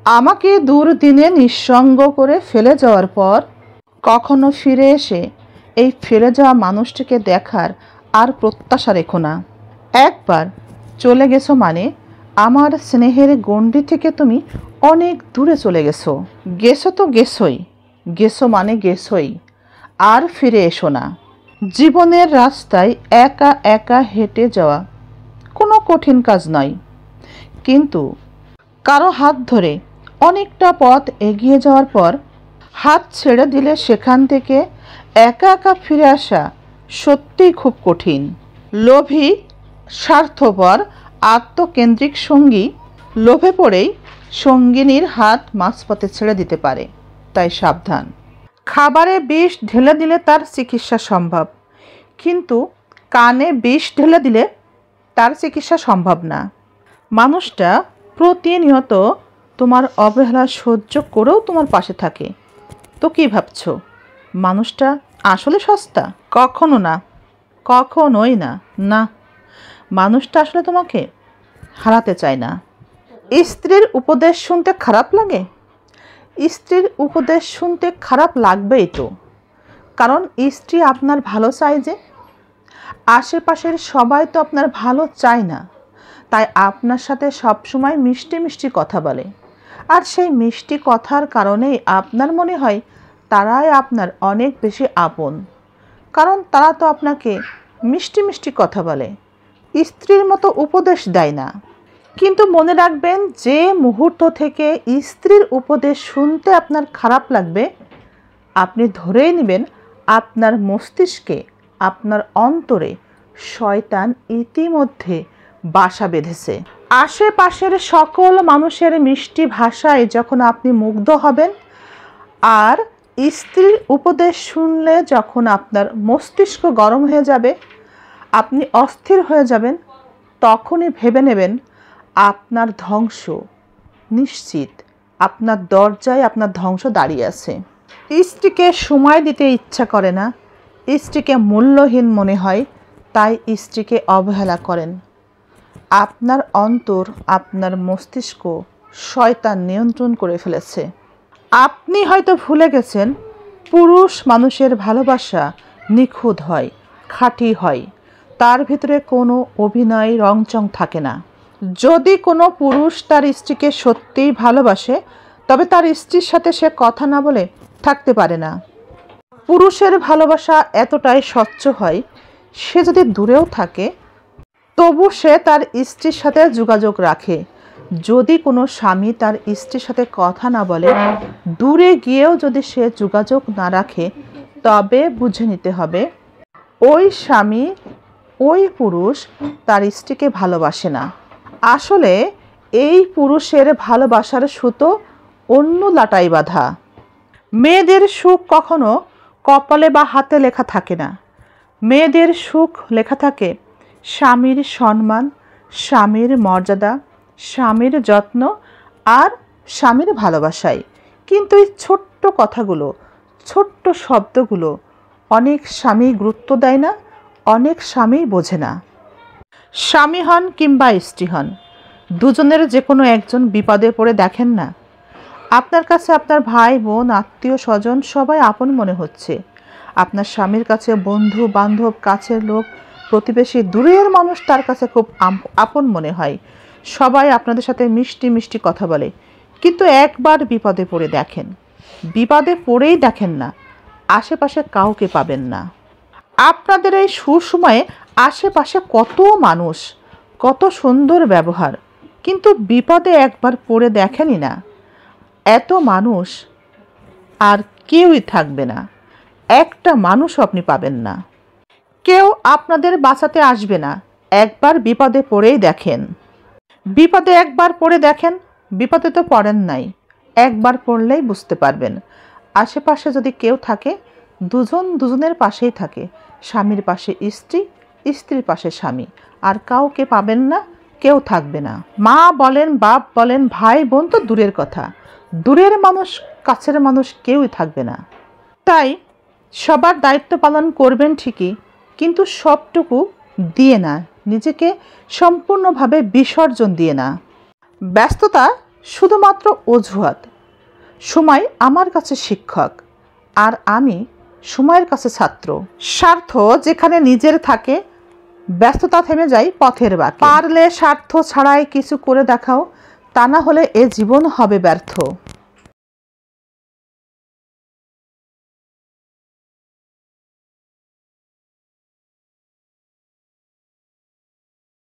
আমাকে দুর্দিনে নিঃসঙ্গ করে ফেলে যাওয়ার পর কখনো ফিরে এসে এই ফেলে যাওয়া মানুষটিকে দেখার আর প্রত্যাশা রেখো না। একবার চলে গেছো মানে আমার স্নেহের গণ্ডি থেকে তুমি অনেক দূরে চলে গেছো। গেছো তো গেছোই, গেছো মানে গেছোই, আর ফিরে এসো না। জীবনের রাস্তায় একা একা হেঁটে যাওয়া কোনো কঠিন কাজ নয়, কিন্তু কারো হাত ধরে অনেকটা পথ এগিয়ে যাওয়ার পর হাত ছেড়ে দিলে সেখান থেকে একা একা ফিরে আসা সত্যিই খুব কঠিন। লোভী, স্বার্থপর, আত্মকেন্দ্রিক সঙ্গী লোভে পড়েই সঙ্গিনীর হাত মাঝপথে ছেড়ে দিতে পারে, তাই সাবধান। খাবারে বিষ ঢেলে দিলে তার চিকিৎসা সম্ভব, কিন্তু কানে বিষ ঢেলে দিলে তার চিকিৎসা সম্ভব না। মানুষটা প্রতিনিয়ত তোমার অবহেলা সহ্য করেও তোমার পাশে থাকে, তো কী ভাবছো মানুষটা আসলে সস্তা? কখনো না, কখনোই না। না, মানুষটা আসলে তোমাকে হারাতে চায় না। স্ত্রীর উপদেশ শুনতে খারাপ লাগে? স্ত্রীর উপদেশ শুনতে খারাপ লাগবেই তো, কারণ স্ত্রী আপনার ভালো চায় যে। আশেপাশের সবাই তো আপনার ভালো চায় না, তাই আপনার সাথে সবসময় মিষ্টি মিষ্টি কথা বলে, আর সেই মিষ্টি কথার কারণেই আপনার মনে হয় তারাই আপনার অনেক বেশি আপন, কারণ তারা তো আপনাকে মিষ্টি মিষ্টি কথা বলে, স্ত্রীর মতো উপদেশ দেয় না। কিন্তু মনে রাখবেন, যে মুহূর্ত থেকে স্ত্রীর উপদেশ শুনতে আপনার খারাপ লাগবে, আপনি ধরেই নেবেন আপনার মস্তিষ্কে, আপনার অন্তরে শয়তান ইতিমধ্যে বাসা বেঁধেছে। আশেপাশের সকল মানুষের মিষ্টি ভাষায় যখন আপনি মুগ্ধ হবেন, আর স্ত্রীর উপদেশ শুনলে যখন আপনার মস্তিষ্ক গরম হয়ে যাবে, আপনি অস্থির হয়ে যাবেন, তখনই ভেবে নেবেন আপনার ধ্বংস নিশ্চিত, আপনার দরজায় আপনার ধ্বংস দাঁড়িয়ে আছে। স্ত্রীকে সময় দিতে ইচ্ছা করে না, স্ত্রীকে মূল্যহীন মনে হয়, তাই স্ত্রীকে অবহেলা করেন। আপনার অন্তর, আপনার মস্তিষ্ক শয়তান নিয়ন্ত্রণ করে ফেলেছে। আপনি হয়তো ভুলে গেছেন, পুরুষ মানুষের ভালোবাসা নিখুঁত হয়, খাঁটি হয়, তার ভিতরে কোনো অভিনয় রংচং থাকে না। যদি কোনো পুরুষ তার স্ত্রীকে সত্যিই ভালোবাসে, তবে তার স্ত্রীর সাথে সে কথা না বলে থাকতে পারে না। পুরুষের ভালোবাসা এতটাই স্বচ্ছ হয়, সে যদি দূরেও থাকে তবু সে তার স্ত্রীর সাথে যোগাযোগ রাখে। যদি কোনো স্বামী তার স্ত্রীর সাথে কথা না বলে, দূরে গিয়েও যদি সে যোগাযোগ না রাখে, তবে বুঝে নিতে হবে ওই স্বামী, ওই পুরুষ তার স্ত্রীকে ভালোবাসে না। আসলে এই পুরুষের ভালোবাসার সুতো অন্য লাটাই বাঁধা। মেয়েদের সুখ কখনো কপালে বা হাতে লেখা থাকে না। মেয়েদের সুখ লেখা থাকে স্বামীর সম্মান, স্বামীর মর্যাদা, স্বামীর যত্ন আর স্বামীর ভালোবাসায়। কিন্তু এই ছোট্ট কথাগুলো, ছোট্ট শব্দগুলো অনেক স্বামী গুরুত্ব দেয় না, অনেক স্বামী বোঝে না। স্বামী হন কিংবা স্ত্রী হন, দুজনের যে কোনো একজন বিপদে পড়ে দেখেন না, আপনার কাছে আপনার ভাই বোন, আত্মীয় স্বজন সবাই আপন মনে হচ্ছে। আপনার স্বামীর কাছে বন্ধু বান্ধব, কাছের লোক, প্রতিবেশী, দূরের মানুষ তার কাছে খুব আপন মনে হয়। সবাই আপনাদের সাথে মিষ্টি মিষ্টি কথা বলে, কিন্তু একবার বিপদে পড়ে দেখেন, বিপদে পড়েই দেখেন না, আশেপাশে কাউকে পাবেন না। আপনাদের এই সুসময়ে আশেপাশে কত মানুষ, কত সুন্দর ব্যবহার, কিন্তু বিপদে একবার পড়ে দেখেনই না, এত মানুষ আর কেউই থাকবে না, একটা মানুষও আপনি পাবেন না। কেউ আপনাদের বাঁচাতে আসবে না, একবার বিপদে পড়েই দেখেন। বিপদে একবার পড়ে দেখেন, বিপদে তো পড়েন নাই, একবার পড়লেই বুঝতে পারবেন। আশেপাশে যদি কেউ থাকে, দুজন দুজনের পাশেই থাকে, স্বামীর পাশে স্ত্রী, স্ত্রীর পাশে স্বামী, আর কাউকে পাবেন না, কেউ থাকবে না। মা বলেন, বাপ বলেন, ভাই বোন তো দূরের কথা, দূরের মানুষ, কাছের মানুষ কেউই থাকবে না। তাই সবার দায়িত্ব পালন করবেন ঠিকই, কিন্তু সবটুকু দিয়ে না, নিজেকে সম্পূর্ণভাবে বিসর্জন দিয়ে না। ব্যস্ততা শুধুমাত্র অজুহাত। সময় আমার কাছে শিক্ষক, আর আমি সময়ের কাছে ছাত্র। স্বার্থ যেখানে নিজের থাকে, ব্যস্ততা থেমে যায় পথের বাঁকে। পারলে স্বার্থ ছাড়াই কিছু করে দেখাও, তা না হলে এ জীবন হবে ব্যর্থ।